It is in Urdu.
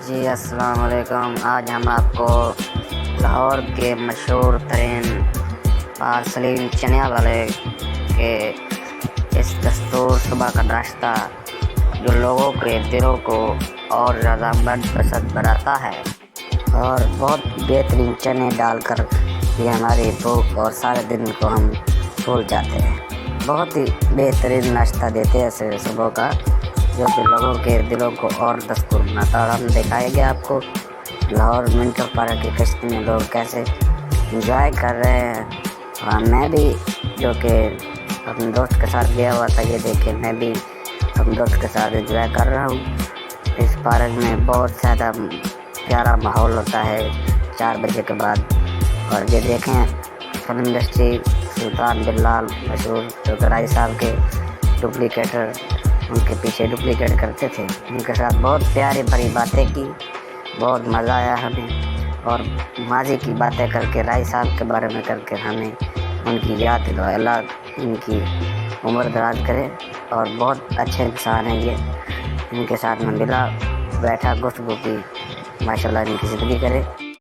جی السلام علیکم۔ آج ہم آپ کو لاہور کے مشہور ترین سلیم چنے والے کے اس دستور صبح کا ناشتہ جو لوگوں کے دلوں کو اور زیادہ من پسند بناتا ہے، اور بہت بہترین چنے ڈال کر یہ ہماری بھوک اور سارے دن کو ہم بھول جاتے ہیں۔ بہت ہی بہترین ناشتہ دیتے ہیں صبح کا، جو کہ لوگوں کے دلوں کو اور دستور بناتا ہے۔ اور ہم دکھائیں گے آپ کو لاہور منٹو پارک کی کشتی میں لوگ کیسے انجوائے کر رہے ہیں۔ اور میں بھی جو کہ اپنے دوست کے ساتھ گیا ہوا تھا، یہ دیکھیں میں بھی اپنے دوست کے ساتھ انجوائے کر رہا ہوں۔ اس پارک میں بہت زیادہ پیارا ماحول ہوتا ہے 4 بجے کے بعد۔ اور یہ دیکھیں فلم انڈسٹری سلطان بلال مشہور جو کہ رائی صاحب کے ڈپلیکیٹر ان کے پیچھے ڈپلیکیٹ کرتے تھے، ان کے ساتھ بہت پیاری بھری باتیں کی، بہت مزہ آیا ہمیں۔ اور ماضی کی باتیں کر کے رائی صاحب کے بارے میں کر کے ہمیں ان کی یاد دلائے۔ اللہ ان کی عمر دراز کرے، اور بہت اچھے انسان ہیں یہ۔ ان کے ساتھ میں ملا بیٹھا گفتگو کی، ماشاء اللہ ان کی زندگی کرے۔